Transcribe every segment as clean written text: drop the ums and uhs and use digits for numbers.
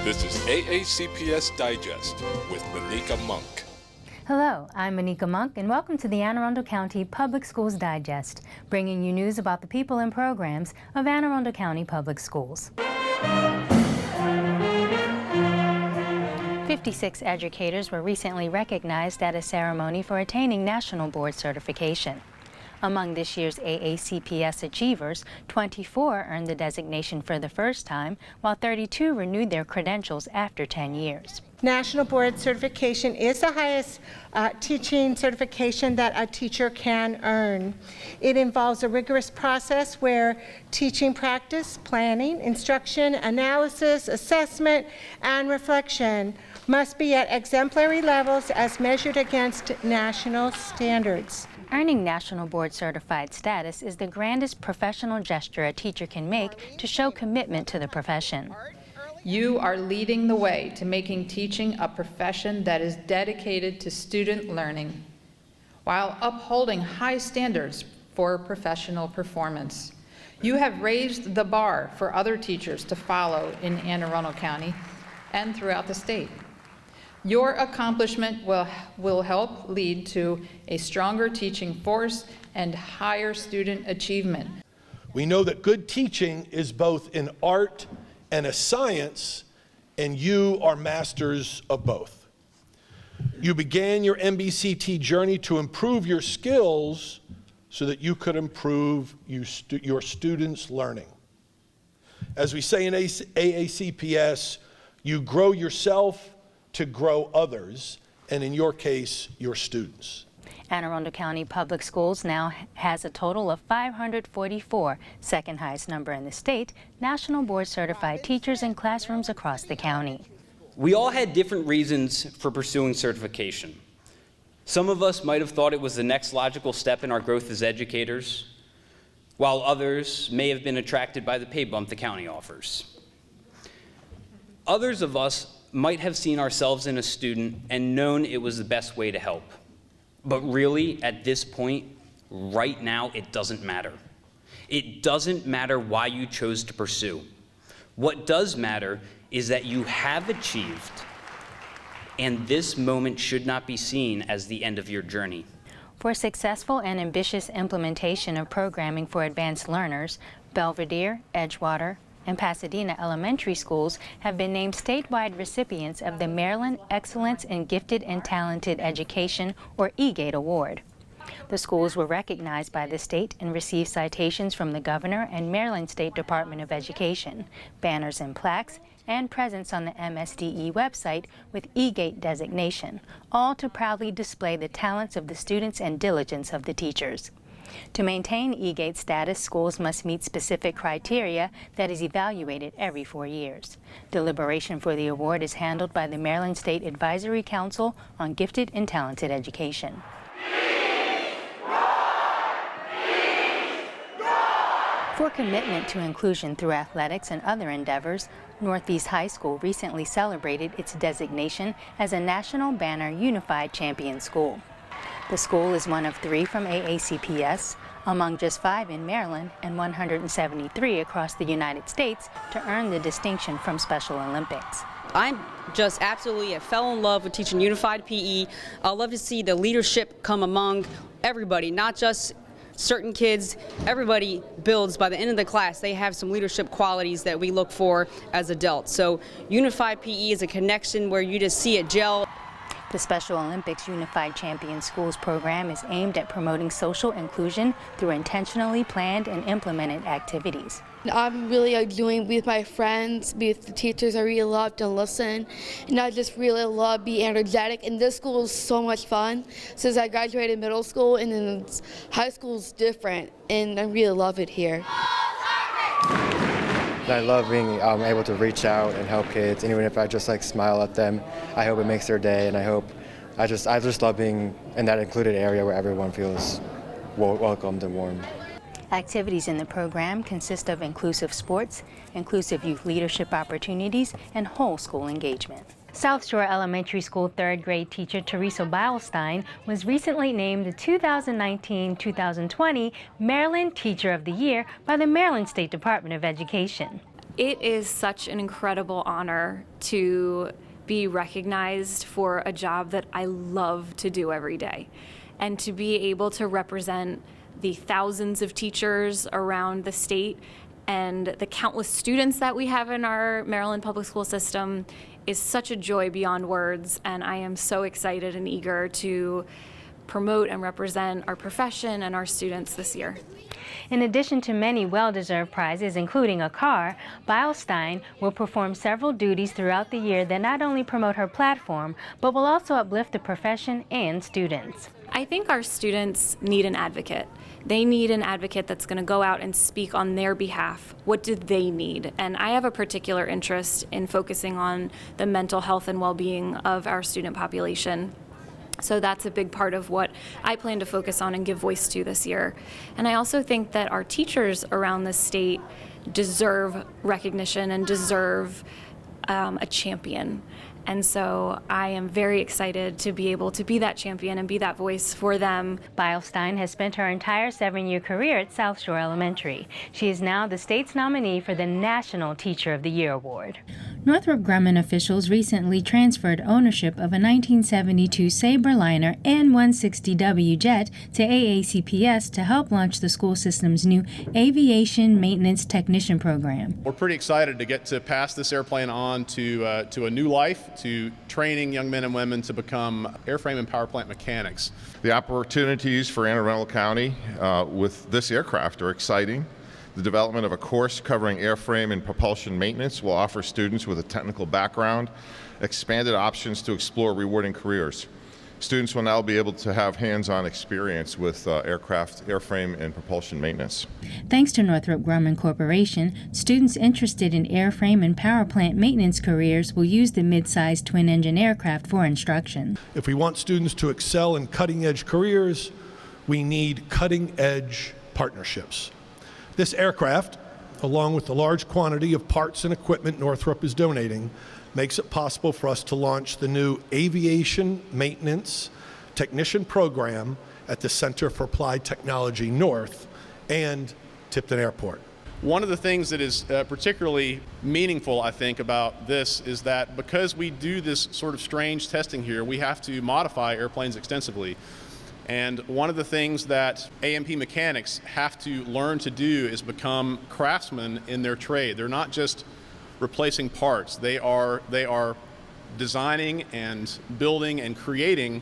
This is AACPS Digest with Maneka Monk. Hello, I'm Maneka Monk, and welcome to the Anne Arundel County Public Schools Digest, bringing you news about the people and programs of Anne Arundel County Public Schools. 56 educators were recently recognized at a ceremony for attaining National Board certification. Among this year's AACPS achievers, 24 earned the designation for the first time, while 32 renewed their credentials after 10 years. National Board certification is the highest teaching certification that a teacher can earn. It involves a rigorous process where teaching practice, planning, instruction, analysis, assessment, and reflection must be at exemplary levels as measured against national standards. Earning National Board certified status is the grandest professional gesture a teacher can make to show commitment to the profession. You are leading the way to making teaching a profession that is dedicated to student learning while upholding high standards for professional performance. You have raised the bar for other teachers to follow in Anne Arundel County and throughout the state. Your accomplishment will help lead to a stronger teaching force and higher student achievement. We know that good teaching is both an art and a science, and you are masters of both. You began your NBCT journey to improve your skills so that you could improve your students' learning. As we say in AACPS, you grow yourself to grow others, and in your case, your students. Anne Arundel County Public Schools now has a total of 544, second highest number in the state, National Board certified teachers in classrooms across the county. We all had different reasons for pursuing certification. Some of us might have thought it was the next logical step in our growth as educators, while others may have been attracted by the pay bump the county offers. Others of us might have seen ourselves in a student and known it was the best way to help. But really, at this point, right now, it doesn't matter. It doesn't matter why you chose to pursue. What does matter is that you have achieved, and this moment should not be seen as the end of your journey. For successful and ambitious implementation of programming for advanced learners, Belvedere, Edgewater, and Pasadena elementary schools have been named statewide recipients of the Maryland Excellence in Gifted and Talented Education, or EGATE Award. The schools were recognized by the state and received citations from the governor and Maryland State Department of Education, banners and plaques, and presence on the MSDE website with EGATE designation, all to proudly display the talents of the students and diligence of the teachers. To maintain EGATE status, schools must meet specific criteria that is evaluated every 4 years. Deliberation for the award is handled by the Maryland State Advisory Council on Gifted and Talented Education. For commitment to inclusion through athletics and other endeavors, Northeast High School recently celebrated its designation as a National Banner Unified Champion School. The school is one of 3 from AACPS, among just 5 in Maryland and 173 across the United States to earn the distinction from Special Olympics. I fell in love with teaching unified PE. I love to see the leadership come among everybody, not just certain kids. Everybody builds. By the end of the class, they have some leadership qualities that we look for as adults. So unified PE is a connection where you just see it gel. The Special Olympics Unified Champion Schools program is aimed at promoting social inclusion through intentionally planned and implemented activities. I'm really enjoying with my friends, with the teachers. I really love to listen, and I just really love being energetic. And this school is so much fun. Since I graduated middle school, and then high school is different, and I really love it here. I love being able to reach out and help kids, and even if I just smile at them, I hope it makes their day, and I just love being in that included area where everyone feels welcomed and warm. Activities in the program consist of inclusive sports, inclusive youth leadership opportunities, and whole school engagement. South Shore Elementary School third grade teacher Teresa Beilstein was recently named the 2019-2020 Maryland Teacher of the Year by the Maryland State Department of Education. It is such an incredible honor to be recognized for a job that I love to do every day, and to be able to represent the thousands of teachers around the state and the countless students that we have in our Maryland public school system is such a joy beyond words, and I am so excited and eager to promote and represent our profession and our students this year. In addition to many well-deserved prizes, including a car, Beilstein will perform several duties throughout the year that not only promote her platform, but will also uplift the profession and students. I think our students need an advocate. They need an advocate that's going to go out and speak on their behalf. What do they need? And I have a particular interest in focusing on the mental health and well-being of our student population. So that's a big part of what I plan to focus on and give voice to this year. And I also think that our teachers around the state deserve recognition and deserve a champion. And so I am very excited to be able to be that champion and be that voice for them. Beilstein has spent her entire 7-year career at South Shore Elementary. She is now the state's nominee for the National Teacher of the Year Award. Northrop Grumman officials recently transferred ownership of a 1972 Sabreliner N-160W jet to AACPS to help launch the school system's new Aviation Maintenance Technician program. We're pretty excited to get to pass this airplane on to a new life, to training young men and women to become airframe and power plant mechanics. The opportunities for Anne Arundel County with this aircraft are exciting. The development of a course covering airframe and propulsion maintenance will offer students with a technical background expanded options to explore rewarding careers. Students will now be able to have hands-on experience with aircraft, airframe, and propulsion maintenance. Thanks to Northrop Grumman Corporation, students interested in airframe and power plant maintenance careers will use the mid-sized twin-engine aircraft for instruction. If we want students to excel in cutting-edge careers, we need cutting-edge partnerships. This aircraft, along with the large quantity of parts and equipment Northrop is donating, makes it possible for us to launch the new Aviation Maintenance Technician program at the Center for Applied Technology North and Tipton Airport. One of the things that is particularly meaningful, I think, about this is that because we do this sort of strange testing here, we have to modify airplanes extensively. And one of the things that A&P mechanics have to learn to do is become craftsmen in their trade. They're not just replacing parts. They are designing and building and creating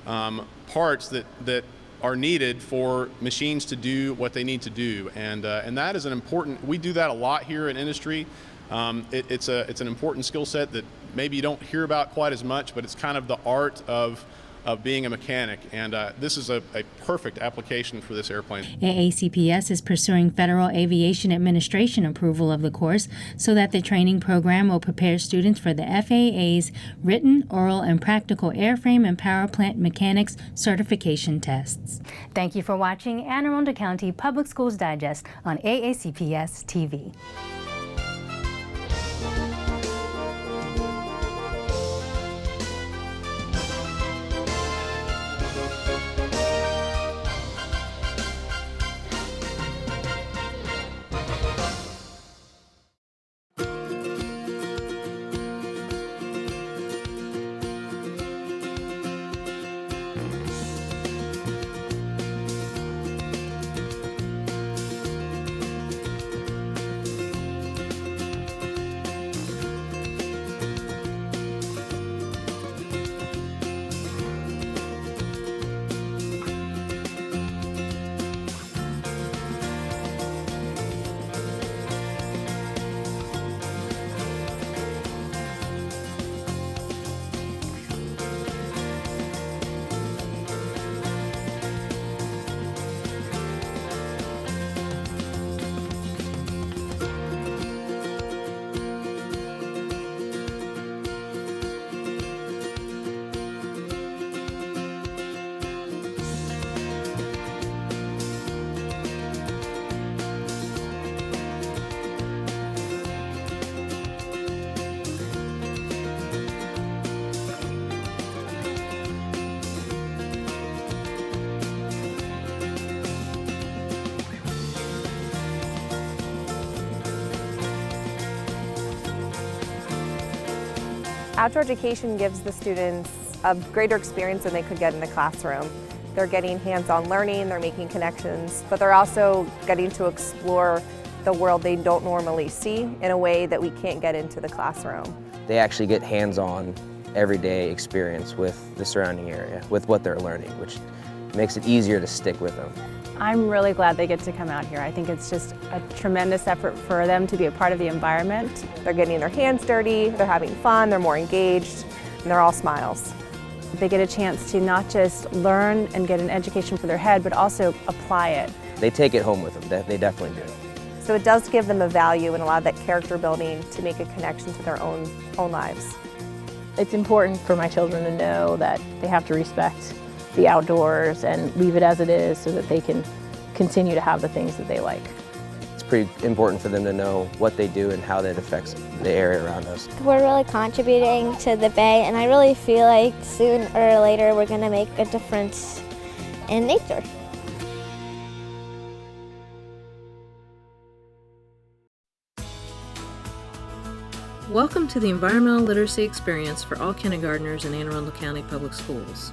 parts that are needed for machines to do what they need to do. And that is an important, we do that a lot here in industry. It's an important skill set that maybe you don't hear about quite as much, but it's kind of the art of being a mechanic, and this is a perfect application for this airplane. AACPS is pursuing Federal Aviation Administration approval of the course so that the training program will prepare students for the FAA's written, oral, and practical airframe and power plant mechanics certification tests. Thank you for watching Anne Arundel County Public Schools Digest on AACPS-TV. Outdoor education gives the students a greater experience than they could get in the classroom. They're getting hands-on learning, they're making connections, but they're also getting to explore the world they don't normally see in a way that we can't get into the classroom. They actually get hands-on, everyday experience with the surrounding area, with what they're learning, which makes it easier to stick with them. I'm really glad they get to come out here. I think it's just a tremendous effort for them to be a part of the environment. They're getting their hands dirty, they're having fun, they're more engaged, and they're all smiles. They get a chance to not just learn and get an education for their head, but also apply it. They take it home with them, they definitely do. So it does give them a value and a lot of that character building to make a connection to their own lives. It's important for my children to know that they have to respect the outdoors and leave it as it is so that they can continue to have the things that they like. It's pretty important for them to know what they do and how that affects the area around us. We're really contributing to the bay, and I really feel like sooner or later we're going to make a difference in nature. Welcome to the Environmental Literacy Experience for all kindergartners in Anne Arundel County Public Schools.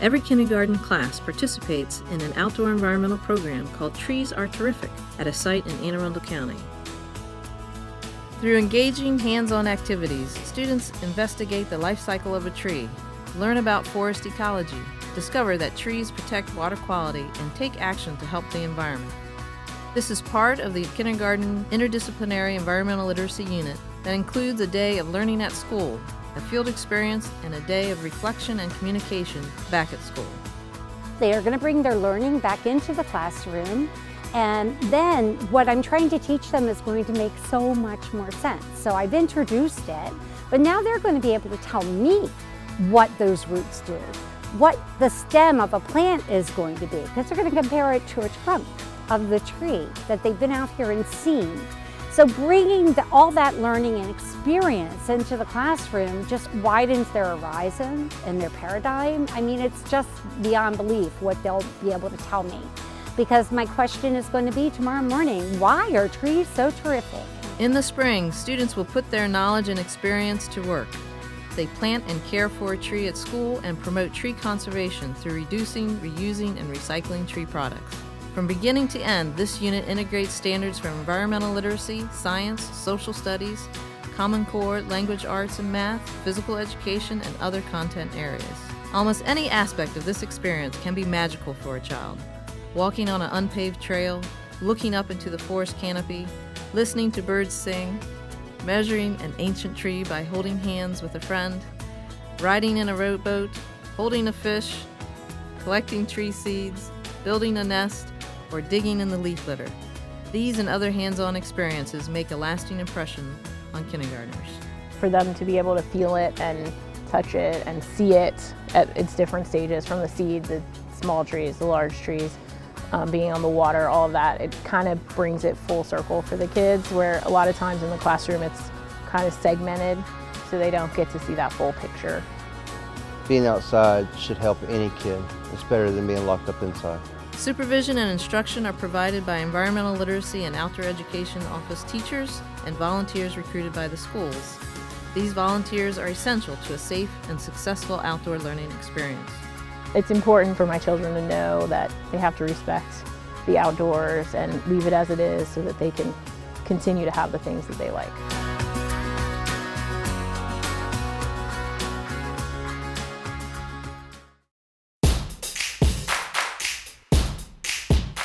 Every kindergarten class participates in an outdoor environmental program called Trees Are Terrific at a site in Anne Arundel County. Through engaging hands-on activities, students investigate the life cycle of a tree, learn about forest ecology, discover that trees protect water quality, and take action to help the environment. This is part of the kindergarten interdisciplinary environmental literacy unit that includes a day of learning at school, a field experience, and a day of reflection and communication back at school. They are going to bring their learning back into the classroom, and then what I'm trying to teach them is going to make so much more sense. So I've introduced it, but now they're going to be able to tell me what those roots do, what the stem of a plant is going to be, because they're going to compare it to a trunk of the tree that they've been out here and seen. So bringing all that learning and experience into the classroom just widens their horizon and their paradigm. I mean, it's just beyond belief what they'll be able to tell me. Because my question is going to be tomorrow morning, why are trees so terrific? In the spring, students will put their knowledge and experience to work. They plant and care for a tree at school and promote tree conservation through reducing, reusing, and recycling tree products. From beginning to end, this unit integrates standards from environmental literacy, science, social studies, Common Core, language arts and math, physical education, and other content areas. Almost any aspect of this experience can be magical for a child. Walking on an unpaved trail, looking up into the forest canopy, listening to birds sing, measuring an ancient tree by holding hands with a friend, riding in a rowboat, holding a fish, collecting tree seeds, building a nest, or digging in the leaf litter. These and other hands-on experiences make a lasting impression on kindergartners. For them to be able to feel it and touch it and see it at its different stages, from the seeds, the small trees, the large trees, being on the water, all of that, it kind of brings it full circle for the kids, where a lot of times in the classroom it's kind of segmented, so they don't get to see that full picture. Being outside should help any kid. It's better than being locked up inside. Supervision and instruction are provided by Environmental Literacy and Outdoor Education Office teachers and volunteers recruited by the schools. These volunteers are essential to a safe and successful outdoor learning experience. It's important for my children to know that they have to respect the outdoors and leave it as it is so that they can continue to have the things that they like.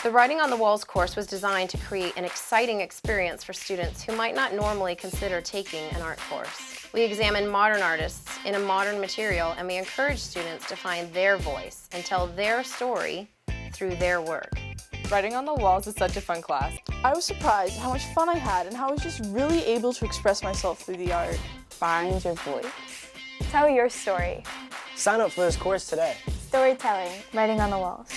The Writing on the Walls course was designed to create an exciting experience for students who might not normally consider taking an art course. We examine modern artists in a modern material, and we encourage students to find their voice and tell their story through their work. Writing on the Walls is such a fun class. I was surprised how much fun I had and how I was just really able to express myself through the art. Find your voice. Tell your story. Sign up for this course today. Storytelling. Writing on the Walls.